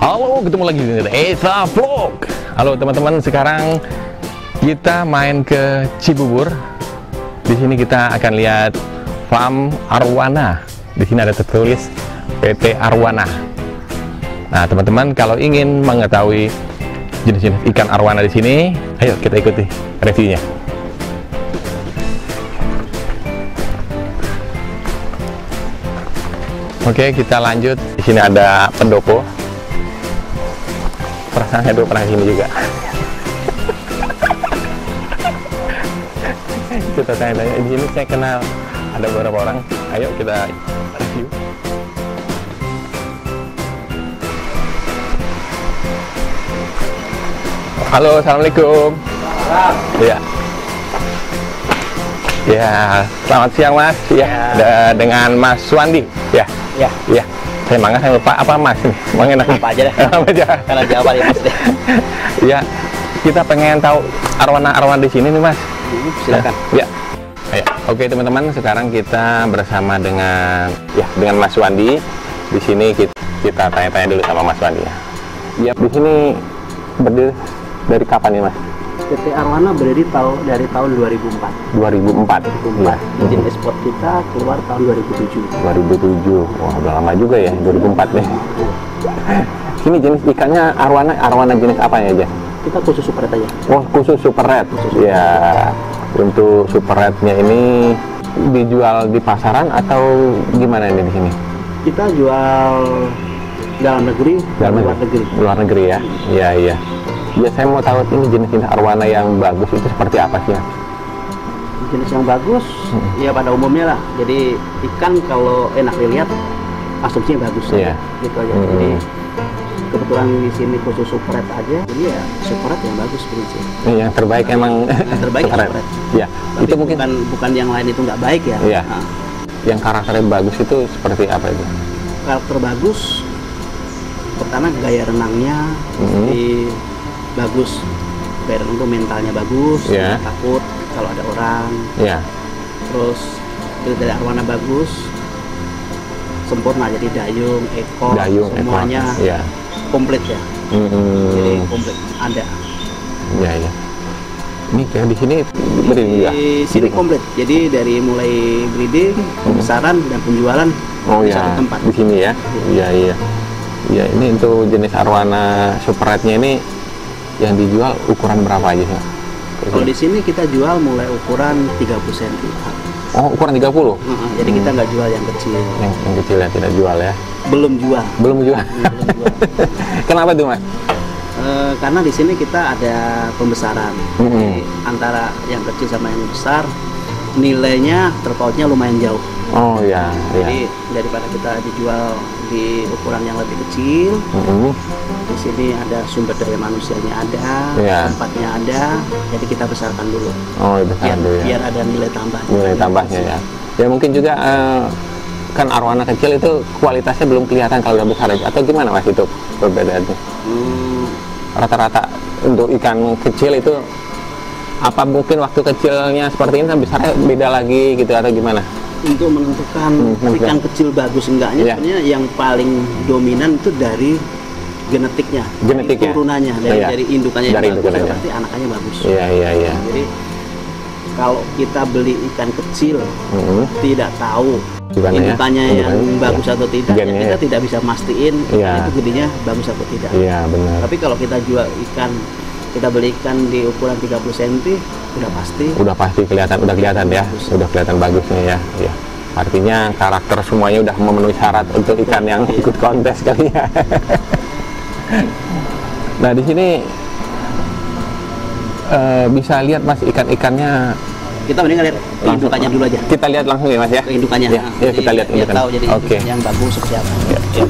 Halo, ketemu lagi dengan Esa Vlog. Halo teman-teman, sekarang kita main ke Cibubur. Di sini kita akan lihat farm arwana. Di sini ada tertulis PT Arwana. Nah, teman-teman kalau ingin mengetahui jenis-jenis ikan arwana di sini, ayo kita ikuti reviewnya. Oke, kita lanjut. Di sini ada pendopo. Perasaan saya dulu pernah sini juga. Kita tanya-tanya. Di sini saya kenal ada beberapa orang. Ayo kita review. Halo, assalamualaikum. Ya. Ya, selamat siang Mas. Ya, dengan Mas Suwandi. Ya. Ya, Iya, saya mangga saya lupa apa Mas nih, mau enak apa aja deh. apa aja. Karena Jawa ya Mas deh. Ya, kita pengen tahu arwana-arwana di sini nih Mas. Silakan. Ya. Ayo. Oke teman-teman, sekarang kita bersama dengan Mas Wandi. Di sini kita tanya-tanya dulu sama Mas Wandi. Ya, di sini berdiri dari kapan nih Mas? PT Arwana berdiri dari tahun 2004. 2004. Ya. Izin ekspor kita keluar tahun 2007. 2007. Wah, udah lama juga ya, 2004 nih. Sini jenis ikannya arwana jenis apa ya aja? Kita khusus super red aja. Oh, khusus super red. Ya, untuk super rednya ini dijual di pasaran atau gimana ini di sini? Kita jual dalam negeri dan luar negeri. Luar negeri ya. Iya, iya. Ya, saya mau tahu ini jenis-jenis arwana yang bagus itu seperti apa sih ya? Jenis yang bagus, ya pada umumnya lah. Jadi ikan kalau enak dilihat, asumsinya bagus. Iya. Gitu aja. Jadi kebetulan di sini khusus super red aja, jadi ya super red yang bagus prinsip. Yang terbaik emang yang terbaik super red. Ya, tapi itu mungkin bukan yang lain itu nggak baik ya. Iya. Nah, yang karakternya bagus itu seperti apa itu? karakter bagus, pertama gaya renangnya mesti bagus. Gaya renang tuh mentalnya bagus, Yeah. nggak takut kalau ada orang. Ya. Terus dari arwana bagus, sempurna, jadi dayung, ekor, semuanya ya. komplit ya. Jadi komplit ada. Ya, ya. Ini kayak di sini berdiri juga. Di sini komplit. Jadi dari mulai breeding, pembesaran dan penjualan Oh di ya, satu tempat. di sini ya. Iya, iya. Ya, ini untuk jenis arwana super red-nya ini yang dijual ukuran berapa aja sih? Kalau di sini kita jual mulai ukuran 30 cm. Oh, ukuran 30? Jadi kita nggak jual yang kecil. Yang kecil ya tidak jual ya? Belum jual. Belum jual. Belum jual. Kenapa tuh Mas? Karena di sini kita ada pembesaran. Jadi antara yang kecil sama yang besar, nilainya terpautnya lumayan jauh. Oh ya, Jadi daripada kita dijual di ukuran yang lebih kecil, di sini ada sumber daya manusianya ada, tempatnya ada, jadi kita besarkan dulu. Oh, besarkan dulu ya. Biar ada nilai tambah. Nilai tambahnya ya. Ya mungkin juga kan arwana kecil itu kualitasnya belum kelihatan kalau udah besar aja. Atau gimana Mas itu perbedaannya? Rata-rata untuk ikan kecil itu apa mungkin waktu kecilnya seperti ini sampai besarnya beda lagi gitu atau gimana? Untuk menentukan ikan kecil bagus enggaknya, sebenarnya yang paling dominan itu dari genetiknya, turunannya, dari indukannya yang bagus, berarti anakannya bagus. Iya, iya, iya. Jadi kalau kita beli ikan kecil, tidak tahu indukannya yang bagus atau tidak, kita tidak bisa mastiin itu gedenya bagus atau tidak. Iya, benar. Tapi kalau kita jual ikan, kita beli ikan di ukuran 30 cm, udah pasti kelihatan, udah kelihatan ya, udah kelihatan bagusnya ya. Ya. Artinya karakter semuanya udah memenuhi syarat untuk ikan yang ikut kontes kali ya. Nah, di sini bisa lihat Mas ikan-ikannya. Kita mending lihat indukannya dulu aja. Kita lihat langsung ya Mas ya. Indukannya. Ya, kita lihat indukannya. Tahu jadi yang bagus seperti apa. Ya.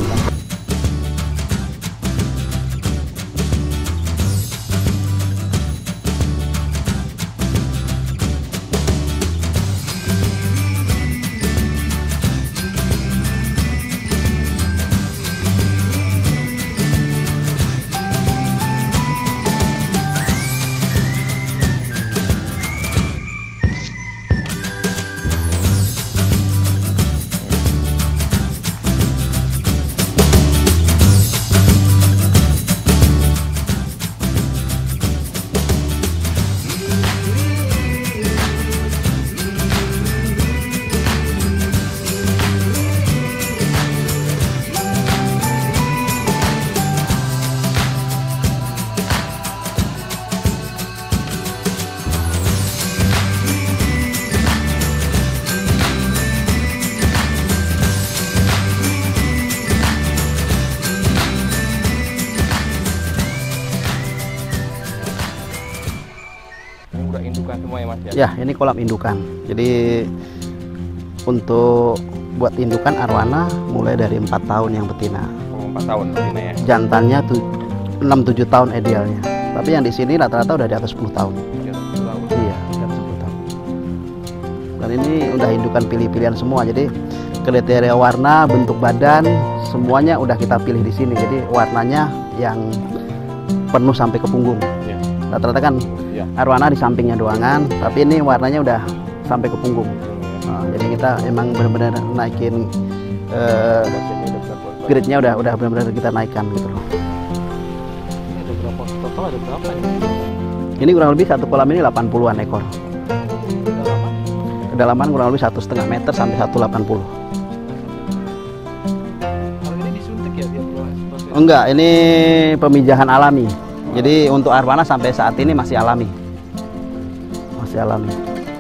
Ya, ini kolam indukan. Jadi untuk buat indukan arwana mulai dari 4 tahun yang betina. Oh, 4 tahun betina ya. Jantannya 6-7 tahun idealnya. Tapi yang di sini rata-rata udah di atas 10 tahun. Di atas 10 tahun. Iya, di atas 10 tahun. Dan ini udah indukan pilih-pilihan semua. Jadi kriteria warna, bentuk badan, semuanya udah kita pilih di sini. Jadi warnanya yang penuh sampai ke punggung. Ya. Rata-rata kan Ya. arwana di sampingnya doangan, tapi ini warnanya udah sampai ke punggung. Nah, jadi kita emang benar-benar naikin grade-nya udah benar-benar kita naikkan gitu loh. Ini ada berapa total, ada berapa nih? Ini kurang lebih satu kolam ini 80-an ekor. Kedalaman? Kedalaman kurang lebih 1,5 meter sampai 1,80. Kalau ini disuntik ya dia proses? Enggak, ini pemijahan alami. Jadi untuk arwana sampai saat ini masih alami. Masih alami.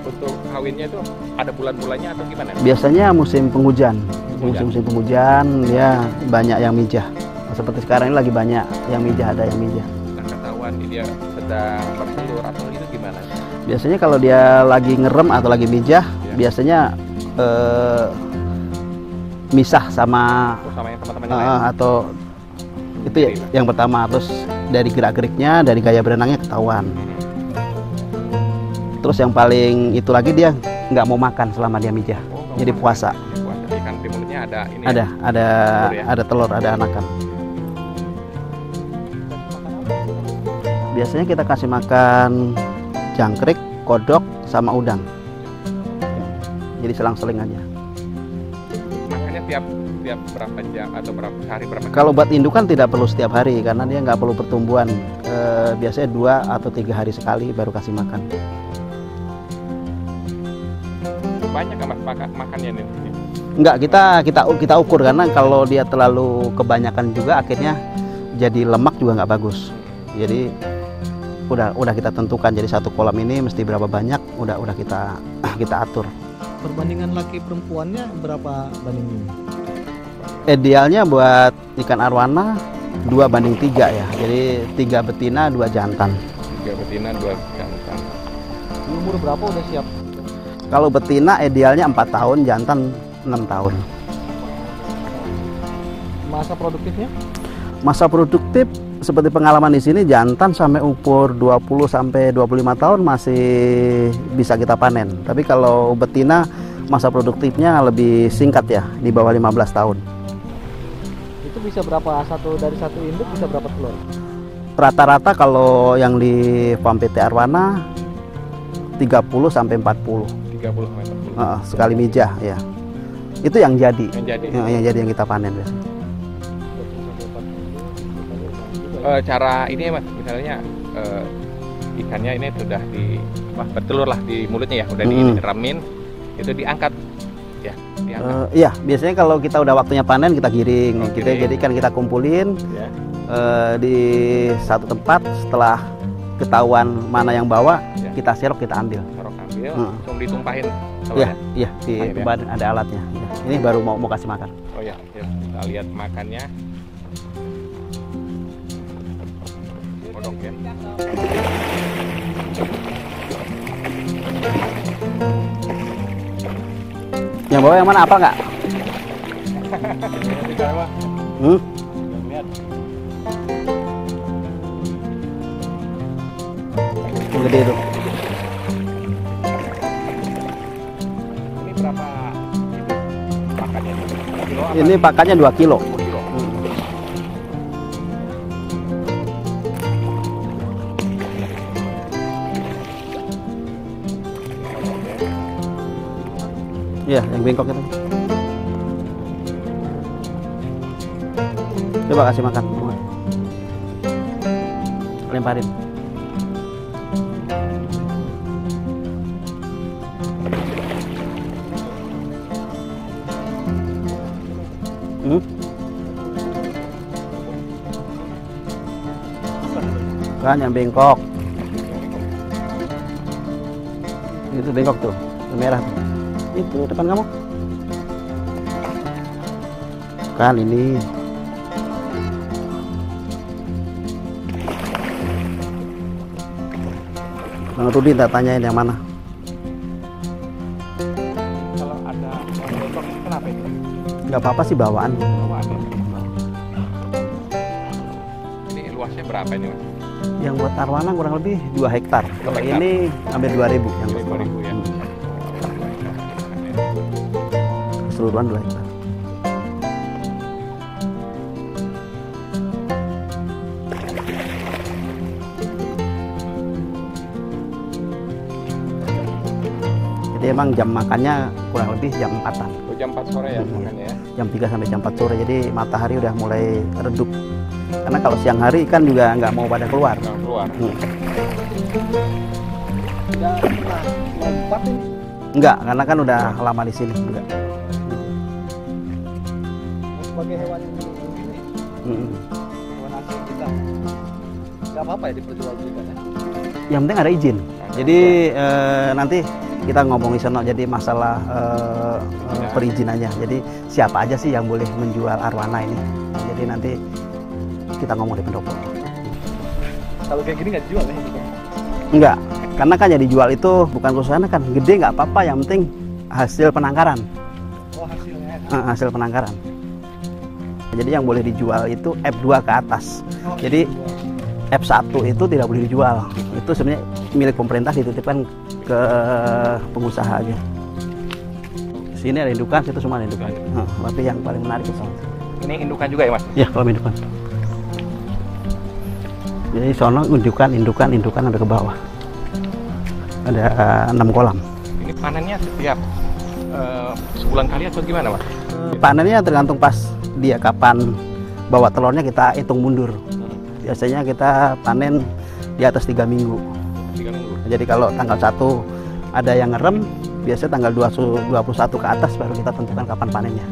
Untuk kawinnya itu ada bulan-bulannya atau gimana? Biasanya musim penghujan. Musim penghujan ya banyak yang mijah. Seperti sekarang ini lagi banyak yang mijah, ada yang mijah. Nah, ketahuan dia sedang bertelur atau itu gimana? Biasanya kalau dia lagi ngerem atau lagi mijah, Ya. biasanya misah sama Oh, sama yang teman-teman lain. atau itu ya, yang pertama. Terus dari gerak-geriknya, dari gaya berenangnya ketahuan. Terus yang paling itu lagi dia nggak mau makan selama dia mijah. Oh, Jadi puasa. Puasa. Ikan di mulutnya ada ini. Ada Telur ya? ada telur, ada anakan. Biasanya kita kasih makan jangkrik, kodok, sama udang. Jadi selang-seling aja. Makannya tiap berapa jam atau berapa hari berapa? Kalau buat indukan tidak perlu setiap hari karena dia nggak perlu pertumbuhan. Biasanya 2 atau 3 hari sekali baru kasih makan. Banyak kan mas makannya nih? Enggak, kita ukur karena kalau dia terlalu kebanyakan juga akhirnya jadi lemak juga nggak bagus. Jadi udah kita tentukan, jadi satu kolam ini mesti berapa banyak, udah kita atur. Perbandingan laki perempuannya berapa banding ini? Idealnya buat ikan arwana 2:3 ya. Jadi 3 betina, 2 jantan. 3 betina, 2 jantan. Di umur berapa udah siap? Kalau betina idealnya 4 tahun, jantan 6 tahun. Masa produktifnya? Masa produktif seperti pengalaman di sini, jantan sampai umur 20 sampai 25 tahun masih bisa kita panen. Tapi kalau betina masa produktifnya lebih singkat ya, di bawah 15 tahun. Itu bisa berapa, dari satu induk bisa berapa telur? Rata-rata kalau yang di farm PT Arwana 30 sampai 40. 30 sampai 40. Sekali mijah ya. Itu yang jadi. Yang jadi. Yang kita panen biasanya. Cara ini ya mas, misalnya ikannya ini sudah bertelur lah di mulutnya ya, udah diramin, itu diangkat ya, diangkat. Iya, biasanya kalau kita udah waktunya panen kita giring, jadi kan kita kumpulin Ya. Di satu tempat. Setelah ketahuan mana yang bawa, Ya. kita serok, kita ambil. Serok ambil, langsung ditumpahin Iya, di Air, ya? badan ada alatnya. Ya. Ini baru mau kasih makan. Oh ya, kita lihat makannya. Kodok ya. Yang bawa yang mana, apa nggak? Gede itu. Ini berapa pakannya? Kilo apa? Ini pakannya 2 kilo. Iya, yang bengkok itu. Coba kasih makan. Lemparin. Kan yang bengkok. Itu bengkok tuh, yang merah tuh. Itu depan kamu. Kan ini. Bang Rudi tak tanyain yang mana. Kenapa itu? Nggak apa-apa sih bawaan. Ini luasnya berapa ini, Mas? Yang buat arwana kurang lebih 2 hektar. Kalau 2 hektar. ini hampir 2.000 yang Ini 2000 ya. keseluruhan 2 hektar. Jadi emang jam makannya kurang lebih jam 4-an. Oh, jam 4 sore ya makannya ya. Jam 3 sampai jam 4 sore. Jadi matahari udah mulai redup. Karena kalau siang hari kan juga nggak mau pada keluar. Nggak keluar. Tidak pernah lompat ini. Enggak, karena kan udah lama di sini. Enggak. Sebagai hewan ini, hewan asing kita, nggak apa-apa ya diperjualbelikan ya. Yang penting ada izin. Jadi nanti kita ngomongin sono. Jadi masalah perizinannya. Jadi siapa aja sih yang boleh menjual arwana ini? Jadi nanti kita ngomong di pendopo. Kalau kayak gini nggak dijual ya? Enggak, karena kan yang dijual itu bukan kerusakan kan gede nggak apa-apa. Yang penting hasil penangkaran. Oh, hasilnya. Hasil penangkaran. Jadi yang boleh dijual itu F2 ke atas. Jadi F1 itu tidak boleh dijual. Itu sebenarnya milik pemerintah, dititipkan ke pengusaha aja. Sini ada indukan, situ semua ada indukan. Tapi yang paling menarik itu. Ini indukan juga ya, Mas? Ya, kalau indukan. Jadi sono indukan sampai ke bawah. Ada 6 kolam. Ini panennya setiap sebulan kali atau gimana, Mas? Panennya tergantung pas dia kapan bawa telurnya, kita hitung mundur. Biasanya kita panen di atas 3 minggu. 3 minggu. Jadi kalau tanggal 1 ada yang ngerem, biasanya tanggal 21 ke atas baru kita tentukan kapan panennya.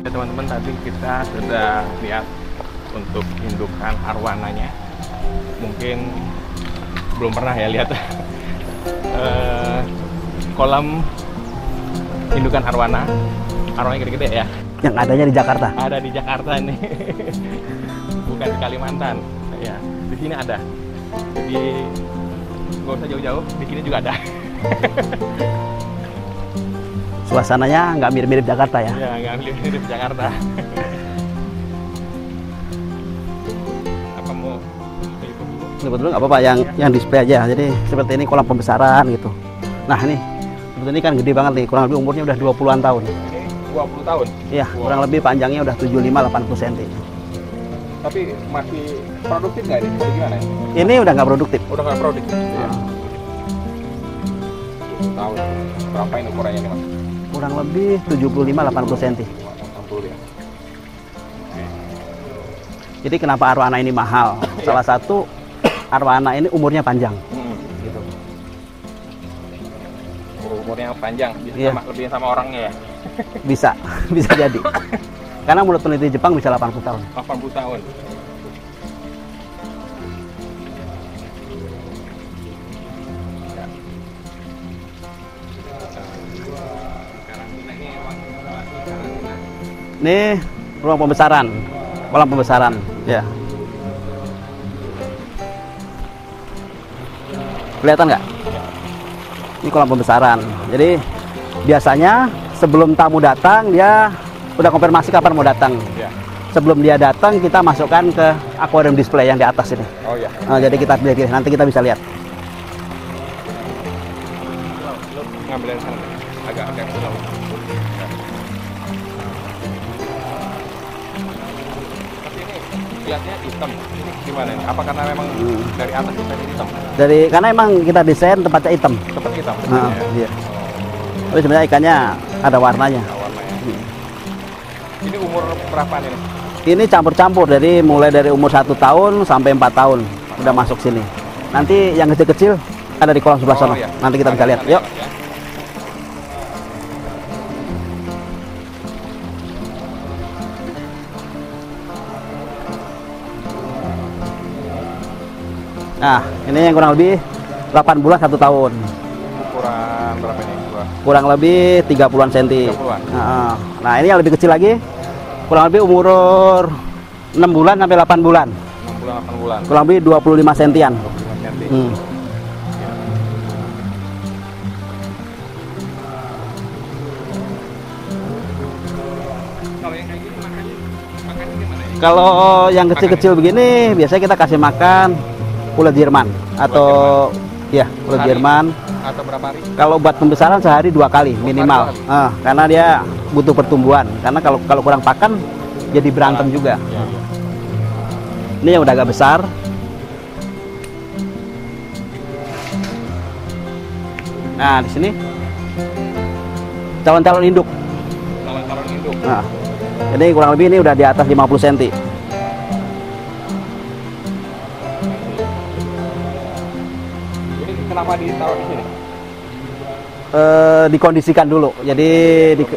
Ya, teman-teman, tadi kita sudah lihat untuk indukan arwananya. Mungkin belum pernah ya lihat kolam indukan arwana. Arwananya gede-gede ya. Yang adanya di Jakarta. Ada di Jakarta nih. Bukan di Kalimantan. Ya, di sini ada. Jadi nggak usah jauh-jauh, di sini juga ada. Suasananya nggak mirip-mirip Jakarta ya. Ya, nggak mirip Jakarta. Apa mau Ini dulu nggak apa-apa, yang display aja. Jadi seperti ini kolam pembesaran gitu. Nah ini, sebetulnya ini kan gede banget nih. Kurang lebih umurnya udah 20-an tahun. ini 20 tahun? Iya, kurang lebih panjangnya udah 75-80 cm. Tapi masih produktif nggak ini? Atau gimana? Ini udah nggak produktif. Udah nggak produktif? Ya. 20 tahun. Berapa ini ukurannya nih, Mas? Kurang lebih 75-80 cm. 80 ya. Jadi kenapa arwana ini mahal? Salah satu, arwana ini umurnya panjang. Gitu. Umurnya panjang, bisa Iya. lebih sama orangnya ya? Bisa, bisa jadi. Karena menurut peneliti Jepang bisa 80 tahun. 80 tahun. Ini ruang pembesaran, kolam pembesaran, ya. Kelihatan nggak? Ini kolam pembesaran. Jadi biasanya sebelum tamu datang dia udah konfirmasi kapan mau datang. Ya. Sebelum dia datang kita masukkan ke akuarium display yang di atas ini. Oh ya. Nah, jadi kita pilih-pilih, nanti kita bisa lihat. Ngambilin sana deh. Agak slow. Tapi ini kelihatannya hitam. Ini gimana ini? Apa karena memang dari atas kita hitam? Karena emang kita desain tempatnya hitam. Seperti hitam. Nah, Ya. iya. Tapi sebenarnya ikannya ada warnanya. Nah, warnanya. Ini umur berapa nih? Ini campur-campur, jadi mulai dari umur 1 tahun sampai 4 tahun udah masuk sini. Nanti yang kecil-kecil ada di kolam sebelah sana. Iya. Nanti kita bisa lihat. Yuk. Ya. Nah, ini yang kurang lebih 8 bulan 1 tahun. Ukuran berapa ini? Kurang lebih 30-an cm. 30-an. Nah, ini yang lebih kecil lagi. Kurang lebih umur 6 bulan sampai 8 bulan. 6 bulan, 8 bulan. Kurang lebih 25 cm-an. 25 cm. Kalau yang kecil-kecil begini biasanya kita kasih makan ulat Jerman atau ya ulat Jerman. Atau berapa hari? Kalau buat pembesaran sehari 2 kali minimal. Karena dia butuh pertumbuhan. Karena kalau kurang pakan jadi berantem juga. Ini yang udah agak besar. Nah, di sini calon-calon induk. Calon-calon induk. Nah, jadi kurang lebih ini udah di atas 50 cm. Ini kenapa ditaruh di sini? Dikondisikan dulu, jadi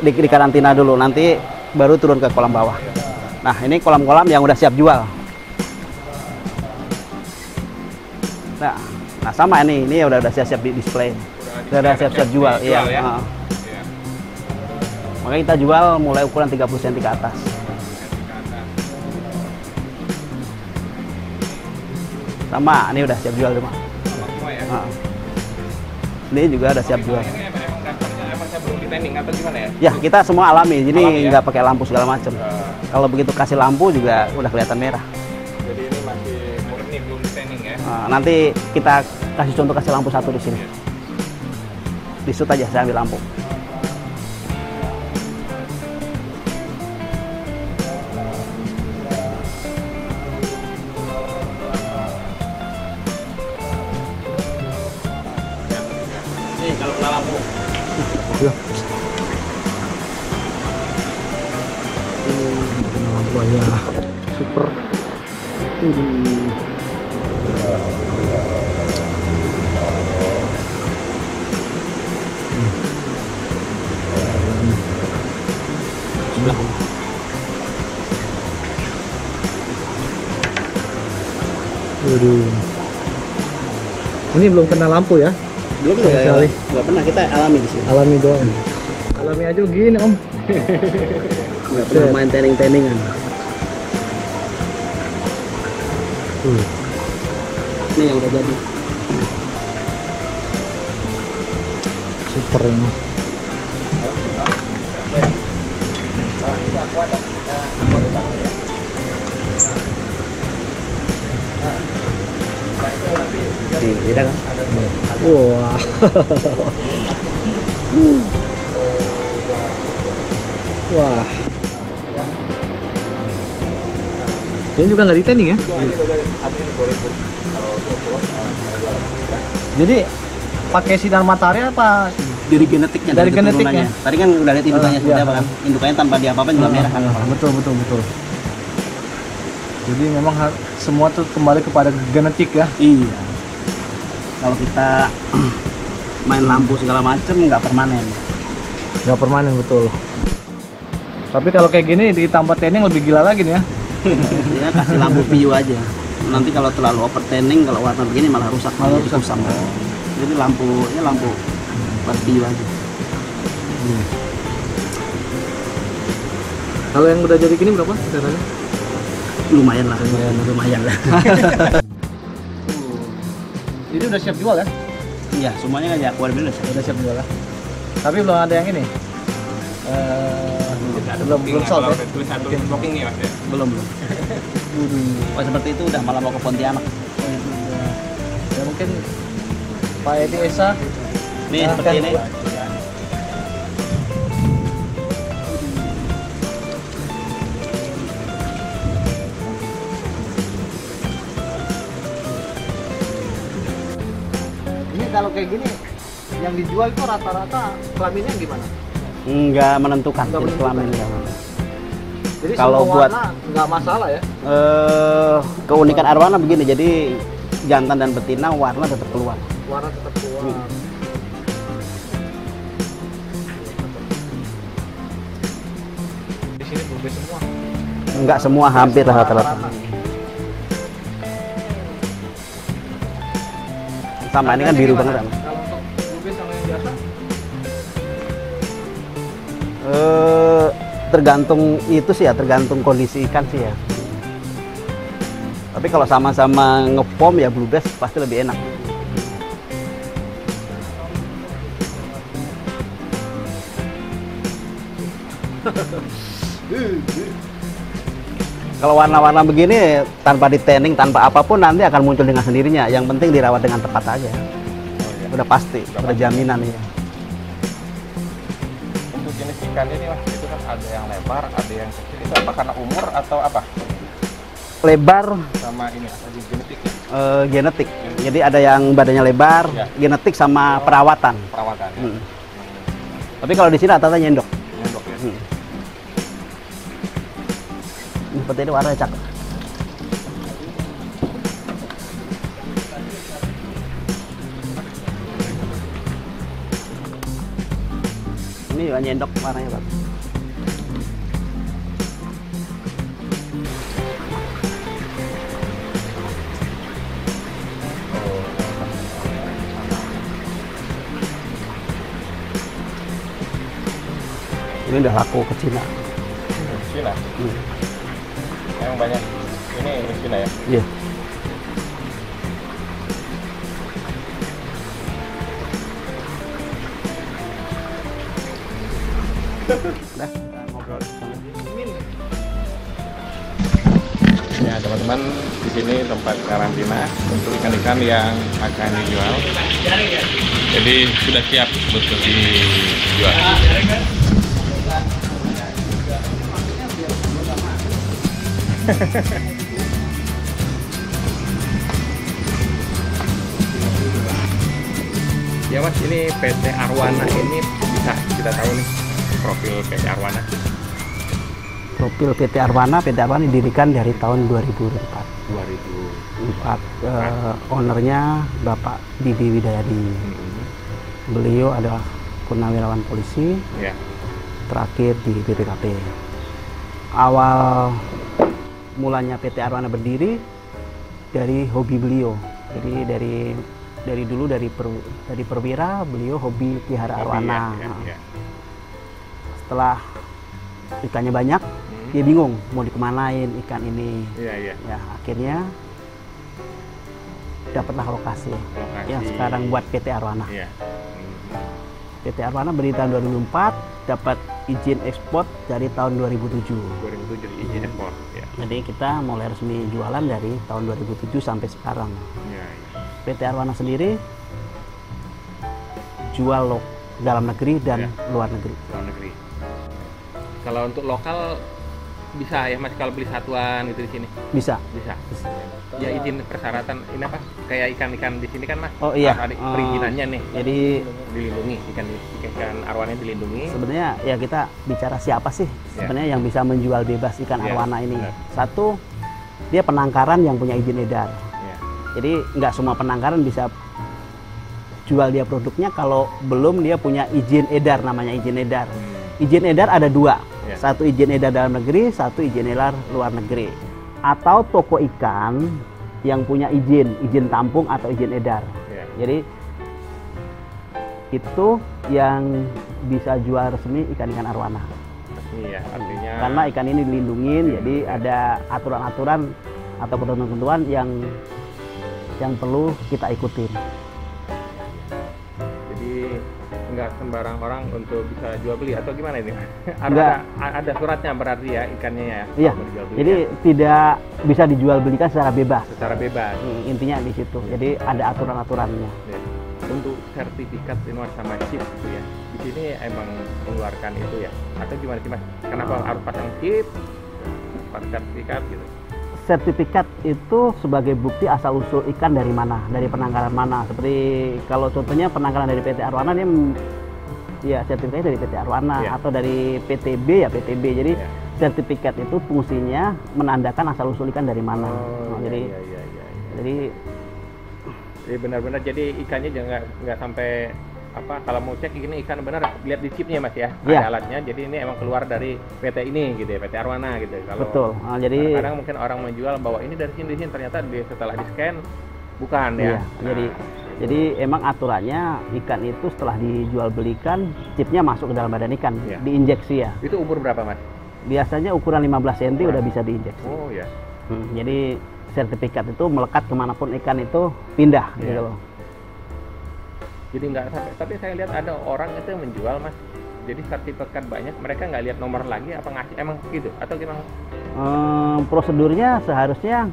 di karantina dulu, nanti baru turun ke kolam bawah. Nah, ini kolam-kolam yang udah siap jual. Nah sama ini udah siap-siap di display, udah siap-siap jual, iya. Ya? Makanya kita jual mulai ukuran 30 cm ke atas. Sama, ini udah siap jual semua. Ini juga udah siap jual. Emang belum di tanning atau gimana ya? Ya, kita semua alami, jadi Alami, ya? nggak pakai lampu segala macam. Kalau begitu kasih lampu juga udah kelihatan merah. Jadi ini masih murni, belum di tanning ya? Nanti kita kasih contoh, kasih lampu satu di sini. Di shoot aja, saya ambil lampu. Nih, kalau kena lampu. Ya. Buaya super. Waduh. Ini belum kena lampu ya? Belum Sama sekali. nggak pernah, kita alami di sini. Alami doang. Alami aja gini om. Nggak pernah main tanning-tanningan. Ini yang udah jadi. Super ini. Beda kan? Wah. Wah. Ini juga nggak di tanning ya? Jadi pakai sinar matahari apa? Dari genetiknya, Dari genetiknya. keturunannya. Tadi kan udah lihat indukannya seperti iya. apa kan? Indukannya tanpa diapa-apain juga merah kan? Betul. Jadi memang semua tuh kembali kepada genetik ya? Iya. Kalau kita main lampu segala macem nggak permanen. Nggak permanen, betul. Tapi kalau kayak gini ditambah tanning lebih gila lagi nih ya? Ya kasih lampu piu aja. Nanti kalau terlalu over tanning, kalau warna begini malah rusak. Malah jadi rusak. kusam. Jadi lampunya lampu buat piu aja. Kalau yang udah jadi gini berapa harganya? Lumayan lah. Ini udah siap jual ya? Iya, semuanya kan ya keluar dulu. Udah siap jual ya? Tapi belum ada yang ini? Belum sold ya? Tulisan blocking nih mas ya? Belum. Oh, seperti itu udah malah mau ke Pontianak. Ya mungkin Pak Edi Esa. Nih Nah, seperti kan. ini. Ini kalau kayak gini yang dijual itu rata-rata kelaminnya gimana? Nggak menentukan Nggak jenis menentukan. kelamin. Jadi Kalau semua buat- warna nggak masalah ya? Keunikan arwana begini, jadi jantan dan betina warna tetap keluar. Warna tetap keluar. Di sini berubah semua. Enggak semua, hampir rata-rata. Sama ini kan biru banget kan. Kalau untuk berubah sama yang biasa? Tergantung itu sih ya, tergantung kondisi ikan sih ya. Tapi kalau sama-sama ngepom ya blue bass pasti lebih enak. Kalau warna-warna begini tanpa di-tanning, tanpa apapun nanti akan muncul dengan sendirinya. Yang penting dirawat dengan tepat aja. Udah pasti, udah jaminan ya. Untuk jenis ikan ini Mas, itu kan ada yang lebar, ada yang kecil. Itu apa karena umur atau apa? Lebar Sama ini apa genetik? Genetik. Jadi ada yang badannya lebar, Ya. genetik sama perawatan. Perawatan. Ya? Tapi kalau di sini rata-rata nyendok. Nyendok ya. Ini seperti ini warnanya cakep. Ini juga nyendok warnanya bagus. Ini udah laku ke Cina. Cina. Yang banyak ini Cina ya. Iya. Udah, kita ngobrol sama. Ya teman-teman, di sini tempat karantina untuk ikan-ikan yang akan dijual. Jadi sudah siap untuk dijual. Ya Mas, ini PT Arwana ini bisa kita tahu nih profil PT Arwana. Profil PT Arwana didirikan dari tahun 2004. 2004. Ownernya Bapak Didi Widayadi. Beliau adalah purnawirawan polisi, Ya. terakhir di BPKP. Awal mulanya PT Arwana berdiri dari hobi beliau. Jadi dari dulu dari perwira beliau hobi pelihara arwana. Ya. Setelah ikannya banyak, dia bingung mau dikemanain ikan ini. Iya. Ya akhirnya dapatlah lokasi yang sekarang buat PT Arwana. Iya. PT Arwana berdiri tahun 2004, dapat izin ekspor dari tahun 2007. 2007 izin ekspor. Ya. Jadi kita mulai resmi jualan dari tahun 2007 sampai sekarang. Ya. PT Arwana sendiri jual dalam negeri dan luar negeri. Luar negeri. Kalau untuk lokal bisa ya Mas kalau beli satuan gitu di sini? Bisa. Bisa. Ya izin persyaratan ini apa? Kayak ikan-ikan di sini kan Mas? Oh iya. Ada perizinannya nih. Jadi Dilindungi ikan arwana dilindungi. sebenarnya ya kita bicara siapa sih sebenarnya yang bisa menjual bebas ikan arwana ini. Benar. Satu, dia penangkaran yang punya izin edar. Ya. Jadi nggak semua penangkaran bisa jual dia produknya kalau belum dia punya izin edar, namanya izin edar. Izin edar ada dua, satu izin edar dalam negeri, satu izin edar luar negeri. Atau toko ikan yang punya izin tampung atau izin edar. Jadi itu yang bisa jual resmi ikan-ikan arwana. Resmi ya, artinya. Karena ikan ini dilindungin, jadi ada aturan-aturan atau ketentuan yang perlu kita ikutin. Jadi nggak sembarang orang untuk bisa jual beli atau gimana ini? Nggak. ada suratnya berarti ya ikannya ya? Iya. Kalau mau dijual beli Jadi ya? tidak bisa dijual belikan secara bebas. Secara bebas. Intinya di situ. Jadi ada aturan-aturannya. Ya. Untuk sertifikat ini sama chip gitu ya. Di sini emang mengeluarkan itu ya. Atau gimana sih Mas? Kenapa harus pasang chip? Pasang sertifikat gitu. Sertifikat itu sebagai bukti asal usul ikan dari mana, dari penangkaran mana. Seperti kalau contohnya penangkaran dari PT Arwana, dia ya sertifikatnya dari PT Arwana atau dari PTB ya PTB. Jadi sertifikat itu fungsinya menandakan asal usul ikan dari mana. Jadi benar-benar jadi ikannya jangan nggak sampai apa kalau mau cek ini ikan benar lihat di chipnya Mas ya, ada alatnya. Jadi ini emang keluar dari PT ini gitu ya, PT Arwana gitu. Kalau betul. Jadi kadang mungkin orang menjual bahwa ini dari sini ternyata setelah di scan bukan ya. Jadi emang aturannya ikan itu setelah dijual belikan chipnya masuk ke dalam badan ikan, diinjeksi ya. Itu umur berapa Mas? Biasanya ukuran 15 cm udah bisa diinjeksi. Oh ya. Jadi sertifikat itu melekat kemanapun ikan itu pindah gitu loh. Jadi nggak sampai, tapi saya lihat ada orang itu yang menjual Mas Jadi sertifikat banyak, mereka nggak lihat nomor lagi apa ngasih, emang gitu atau gimana? Prosedurnya seharusnya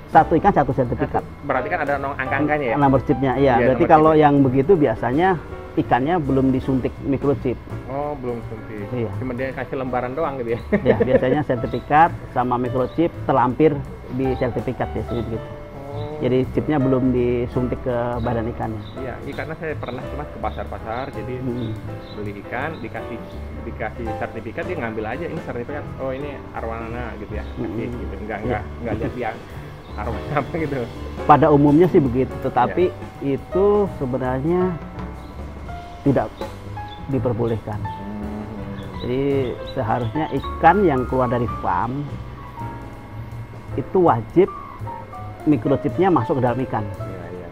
satu ikan satu sertifikat. Berarti kan ada angka-angkanya ya? Nomor chipnya, iya. Iya, Berarti nomor kalau chipnya. yang begitu biasanya ikannya belum disuntik microchip. Oh, belum suntik. Iya. Cuma dia kasih lembaran doang gitu ya? Ya, biasanya sertifikat sama microchip terlampir di sertifikat biasanya begitu. Oh. Jadi chipnya belum disuntik ke badan ikannya. Iya, karena saya pernah cuma ke pasar-pasar, jadi beli ikan, dikasih sertifikat, dia ngambil aja ini sertifikat. Oh, ini arwana gitu ya, kasih gitu. Enggak lihat dia arwana apa gitu. Pada umumnya sih begitu, tetapi itu sebenarnya tidak diperbolehkan. Jadi seharusnya ikan yang keluar dari farm itu wajib microchipnya masuk ke dalam ikan. Iya.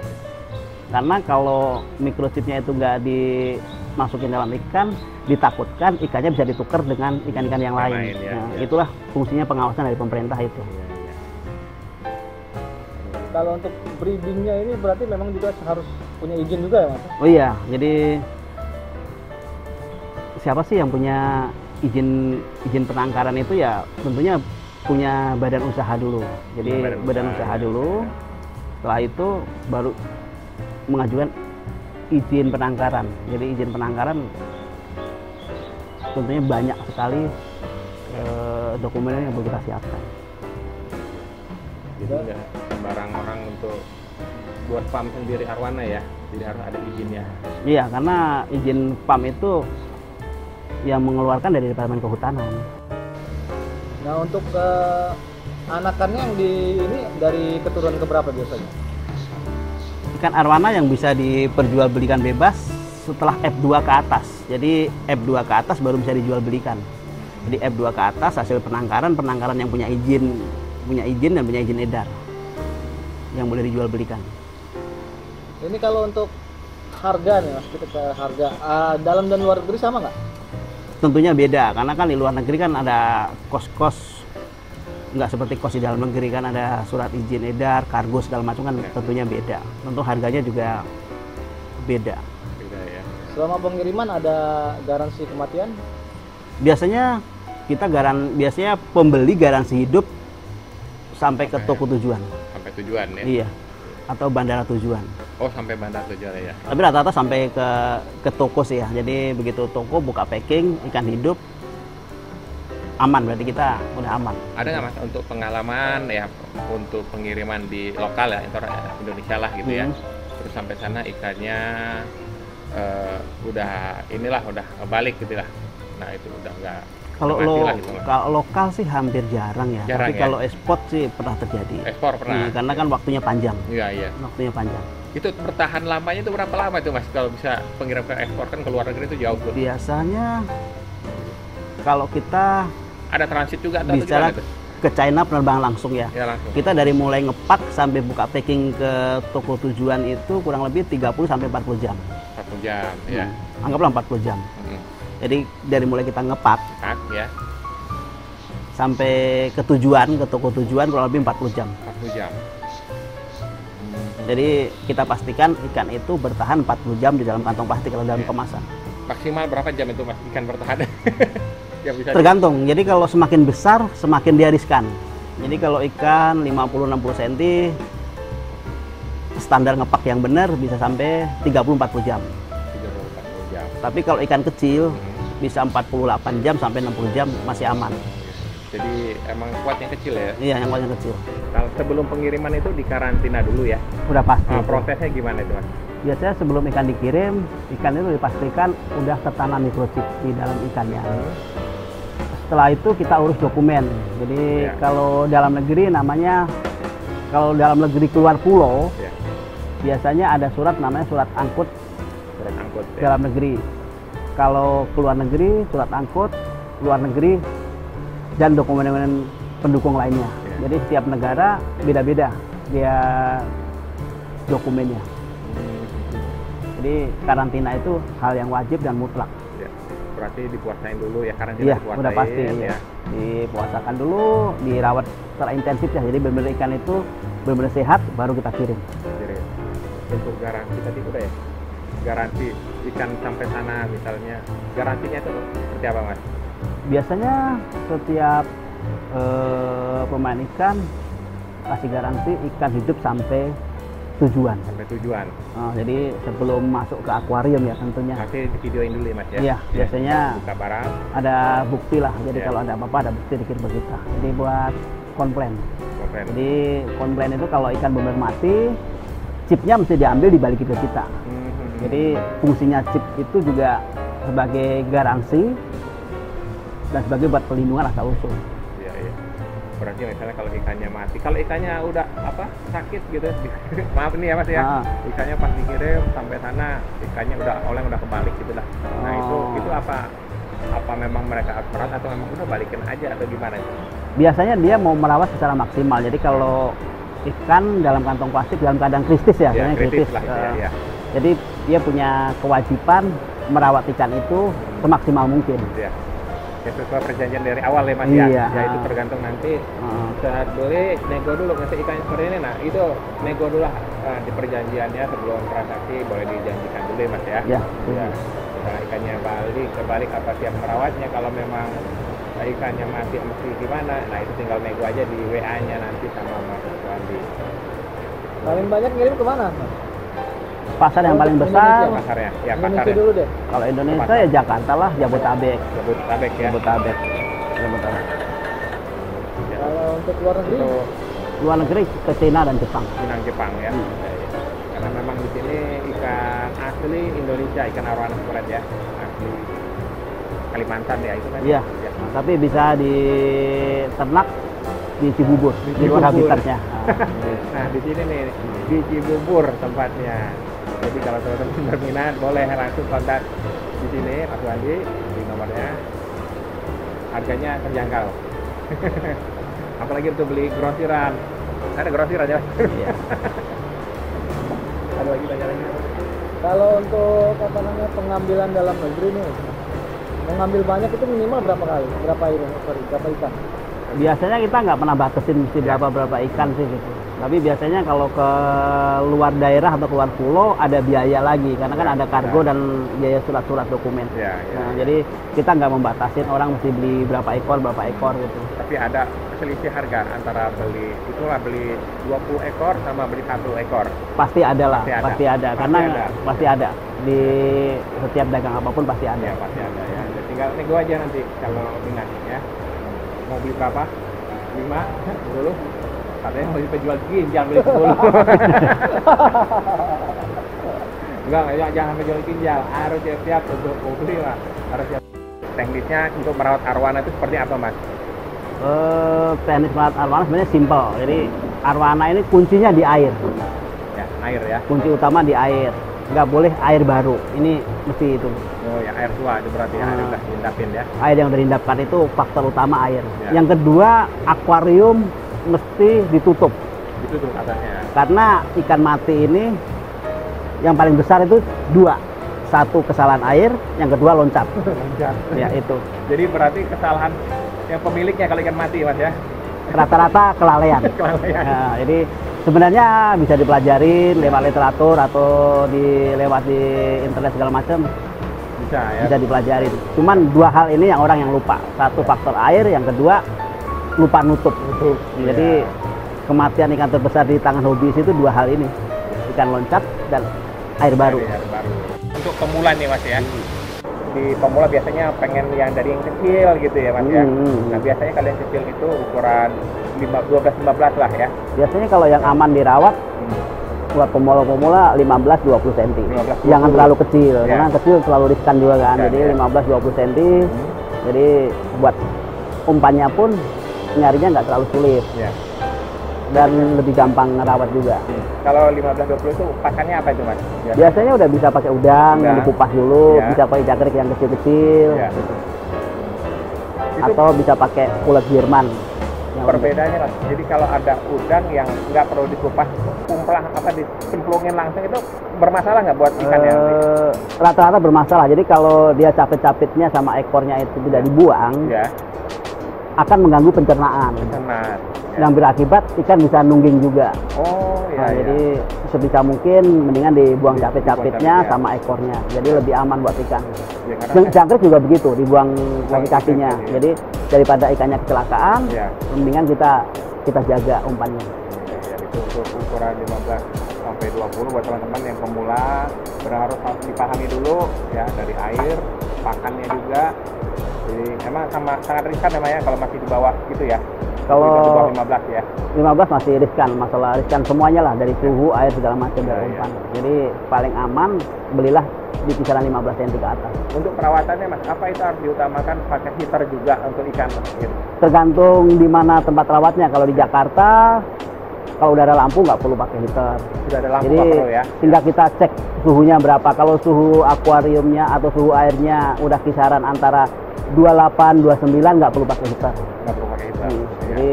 Karena kalau microchipnya itu nggak dimasukin dalam ikan, ditakutkan ikannya bisa ditukar dengan ikan-ikan yang lain. Ya, Nah, ya. itulah fungsinya pengawasan dari pemerintah itu. Iya. Kalau untuk breedingnya ini berarti memang juga harus punya izin juga ya, Mas? Oh iya, jadi siapa sih yang punya izin penangkaran itu ya tentunya punya badan usaha dulu. Jadi badan usaha dulu. Setelah itu baru mengajukan izin penangkaran. Jadi izin penangkaran tentunya banyak sekali dokumennya yang perlu kita siapkan. Jadi nggak sembarang orang untuk buat farm sendiri arwana ya, jadi harus ada izinnya. Iya, karena izin PAM itu yang mengeluarkan dari Departemen Kehutanan. Nah, untuk anakannya yang ini dari keturunan keberapa biasanya? Ikan arwana yang bisa diperjualbelikan bebas setelah F2 ke atas. Jadi F2 ke atas baru bisa dijual belikan. Jadi F2 ke atas hasil penangkaran yang punya izin dan punya izin edar yang boleh dijual belikan. Ini kalau untuk harga nih, Mas, kita ke harga dalam dan luar negeri sama nggak? Tentunya beda, karena kan di luar negeri kan ada kos-kos nggak seperti kos di dalam negeri, kan ada surat izin edar, kargo segala macam kan tentunya beda. Tentu harganya juga beda. Beda ya. Selama pengiriman ada garansi kematian? Biasanya pembeli garansi hidup sampai ke toko tujuan. Sampai tujuan ya? Iya. Atau bandara tujuan. Oh, sampai bandar tujuan ya? Tapi rata-rata sampai ke toko sih ya. Jadi begitu toko buka packing ikan hidup aman, berarti kita udah aman. Ada nggak Mas untuk pengalaman ya untuk pengiriman di lokal ya, Indonesia lah gitu ya? Terus sampai sana ikannya udah balik gitu lah. Nah itu udah nggak. Kalau lokal sih hampir jarang ya. Jarang, tapi ya? kalau ekspor sih pernah terjadi. Ekspor pernah. Karena kan waktunya panjang. Iya. Waktunya panjang. Itu bertahan lamanya itu berapa lama itu Mas kalau bisa pengirim ke ekspor, kan ke luar negeri itu jauh tuh. Biasanya kalau kita Ada transit juga atau bicara gimana tuh? ke China penerbangan langsung ya. Ya langsung. Kita dari mulai ngepak sampai buka packing ke toko tujuan itu kurang lebih 30 sampai 40 jam. 40 jam ya. Anggaplah 40 jam. Jadi dari mulai kita ngepak Ya. sampai ke tujuan, ke toko tujuan kurang lebih 40 jam. 40 jam. Jadi kita pastikan ikan itu bertahan 40 jam di dalam kantong plastik atau dalam kemasan. Maksimal berapa jam itu Mas ikan bertahan? Yang bisa Tergantung. Jadi kalau semakin besar semakin dia riskan. Jadi kalau ikan 50-60 cm standar ngepak yang benar bisa sampai 30-40 jam. 30-40 jam. Tapi kalau ikan kecil bisa 48 jam sampai 60 jam masih aman. Jadi emang kuat yang kecil ya? Iya, yang paling kecil. Kalau sebelum pengiriman itu dikarantina dulu ya? Udah pasti. Prosesnya gimana itu Mas? Biasanya sebelum ikan dikirim, ikan itu dipastikan udah tertanam microchip di dalam ikannya. Setelah itu kita urus dokumen. Jadi kalau dalam negeri kalau dalam negeri keluar pulau, biasanya ada surat namanya surat angkut. Surat angkut ya? Dalam negeri. Kalau keluar negeri, surat angkut, luar negeri, dan dokumen-dokumen pendukung lainnya. Jadi setiap negara beda-beda dia dokumennya. Jadi karantina itu hal yang wajib dan mutlak. Ya. Berarti dipuasain dulu ya, karantina Iya, dipuasain. udah pasti ya. ya. Dipuasakan dulu, dirawat secara intensif ya. Jadi benar-benar ikan itu benar-benar sehat baru kita kirim. Jadi untuk garansi tadi udah ya? garansi ikan sampai sana misalnya, garansinya itu seperti apa Mas? Biasanya setiap pemain ikan kasih garansi ikan hidup sampai tujuan. Sampai tujuan. Jadi sebelum masuk ke akuarium ya tentunya. Nanti di videoin dulu ya Mas ya? Iya, biasanya buka barang. Ada bukti lah, jadi kalau ada apa-apa ada bukti dikirim ke kita. Jadi buat komplain. Jadi komplain itu kalau ikan benar mati, chipnya mesti diambil dibalikin ke kita. Jadi fungsinya chip itu juga sebagai garansi dan sebagai buat pelindungan asal usul. Iya, iya. Berarti misalnya kalau ikannya mati, kalau ikannya udah sakit gitu, maaf nih ya Mas ya, ikannya pas dikirim sampai sana ikannya udah kebalik gitu lah. Nah itu apa memang mereka akurat atau memang udah balikin aja atau gimana? Biasanya dia mau merawat secara maksimal. Jadi kalau ikan dalam kantong plastik dalam keadaan kritis ya, kritis lah, ya. Jadi dia punya kewajiban merawat ikan itu semaksimal mungkin. Ya. Ya sesuai perjanjian dari awal ya Mas iya, ya. Ya itu tergantung nanti saat beli nego dulu ngasih ikan seperti ini. Nah itu nego dulu lah di perjanjiannya sebelum transaksi boleh dijanjikan dulu ya Mas ya. Ya. Misalnya ikannya kebalik apa siap merawatnya, kalau memang ikannya mati mesti gimana, nah itu tinggal nego aja di WA-nya nanti sama Mas Wandi. Paling banyak ngirim kemana Mas? Pasar yang paling besar pasarnya ya, Indonesia dulu deh. Kalau Indonesia ya Jakarta lah, Jabodetabek ya. Jabodetabek. Ya. Kalau untuk luar negeri ke Cina dan Jepang ya. Karena memang di sini ikan asli Indonesia, ikan arowana squalet ya, asli Kalimantan ya itu kan. Iya. Ya. Tapi bisa diternak di Cibubur, di luar habitatnya. Nah di sini nih di Cibubur tempatnya. Jadi kalau teman-teman berminat boleh langsung kontak di sini Mas Wandi di nomornya. Harganya terjangkau. Apalagi untuk beli grosiran. Ada grosiran ya? Iya. Ada lagi tanya lagi. Kalau untuk pengambilan dalam negeri nih, mengambil banyak itu minimal berapa kali? Berapa ikan? Biasanya kita nggak pernah batasin mesti berapa ikan sih gitu. Tapi biasanya kalau ke luar daerah atau keluar pulau ada biaya lagi karena kan ada kargo dan biaya surat-surat dokumen. Nah, jadi kita nggak membatasin orang mesti beli berapa ekor gitu. Tapi ada selisih harga antara beli 20 ekor sama beli 1 ekor. Pasti ada lah, pasti ada. Karena pasti ada di setiap dagang apapun pasti ada. Ya, pasti ada ya. Jadi tinggal nego aja nanti kalau minat ya. Mau beli berapa? 5 dulu. Katanya mau dijual ginjal beli 10. Enggak, jangan sampai jual ginjal. Harus siap-siap untuk beli lah. Harus siap. Teknisnya untuk merawat arwana itu seperti apa Mas? Teknis merawat arwana sebenarnya simpel. Jadi arwana ini kuncinya di air. Ya, air ya. Kunci utama di air. Nggak boleh air baru. Ini mesti itu. Oh ya, air tua itu berarti ya, udah diindapin ya. Air yang direndapkan itu faktor utama air. Ya. Yang kedua, akuarium mesti ditutup. Ditutup atasnya. Karena ikan mati ini yang paling besar itu 2. Satu kesalahan air, yang kedua loncat. Ya itu. Jadi berarti kesalahan yang pemiliknya kalau ikan mati Mas ya? Rata-rata kelalaian. Nah, jadi sebenarnya bisa dipelajarin lewat literatur atau lewat di internet segala macam. Bisa dipelajarin. Cuman 2 hal ini yang orang yang lupa. Satu faktor air, yang kedua lupa nutup. Jadi kematian ikan terbesar di tangan hobis itu 2 hal ini, ikan loncat dan air baru. Untuk pemula nih Mas ya, di pemula biasanya pengen yang dari yang kecil gitu ya Mas ya. Nah biasanya kalian kecil itu ukuran 12-15 lah ya. Biasanya kalau yang aman dirawat buat pemula 15-20 cm. Jangan terlalu kecil, karena kecil terlalu riskan juga kan. Jadi 15-20 cm. Jadi buat umpannya pun nyarinya nggak terlalu sulit. Dan lebih gampang ngerawat juga. Kalau 15-20 itu pakannya apa itu Mas? Biasanya udah bisa pakai udang yang dikupas dulu, bisa pakai jangkrik yang kecil-kecil. Gitu. Atau bisa pakai ulet Jerman. Perbedaannya lah. Jadi kalau ada udang yang nggak perlu dikupas, dicemplungin langsung itu bermasalah nggak buat ikannya? Rata-rata bermasalah. Jadi kalau dia capit-capitnya sama ekornya itu tidak dibuang, akan mengganggu pencernaan. Yang berakibat ikan bisa nungging juga. Oh iya. Nah, jadi sebisa mungkin mendingan dibuang capit-capitnya sama ekornya. Jadi lebih aman buat ikan. Jangkrik juga begitu, dibuang lagi kakinya. Jadi daripada ikannya kecelakaan, mendingan kita jaga umpannya. Itu untuk ukuran 15 sampai 20 buat teman-teman yang pemula, harus dipahami dulu ya, dari air, pakannya juga. Jadi emang sangat riskan namanya kalau masih di bawah gitu ya. Kalau 15 ya. 15 masih riskan, masalah riskan semuanya lah, dari suhu, air segala macam dari umpan. Jadi paling aman belilah di kisaran 15 cm ke atas. Untuk perawatannya Mas, apa itu harus diutamakan pakai heater juga untuk ikan? Tergantung di mana tempat rawatnya. Kalau di Jakarta, kalau udah ada lampu nggak perlu pakai heater. Sudah ada lampu. Jadi perlu ya. tinggal kita cek suhunya berapa. Kalau suhu akuariumnya atau suhu airnya udah kisaran antara 28, 29 nggak perlu pakai heater. Nggak perlu pakai heater. Jadi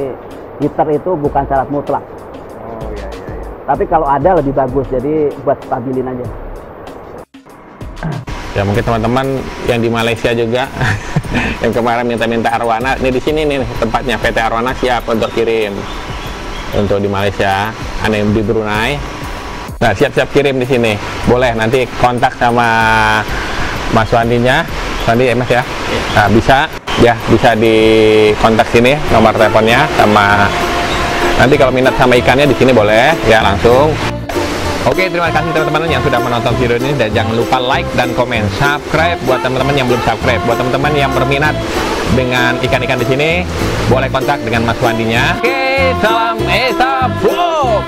heater itu bukan syarat mutlak. Oh iya. Tapi kalau ada lebih bagus. Jadi buat stabilin aja. Ya mungkin teman-teman yang di Malaysia juga yang kemarin minta arwana, ini di sini nih tempatnya, PT Arwana siap untuk kirim untuk di Malaysia, aneh di Brunei. Nah siap-siap kirim di sini, boleh nanti kontak sama Mas Wandinya, Wandi Mas ya. Nah bisa di kontak sini nomor teleponnya, sama nanti kalau minat sama ikannya di sini boleh ya langsung. Oke, terima kasih teman-teman yang sudah menonton video ini, dan jangan lupa like dan komen, subscribe buat teman-teman yang belum subscribe. Buat teman-teman yang berminat dengan ikan-ikan di sini, boleh kontak dengan Mas Wandinya. Oke, salam Esa Vlog.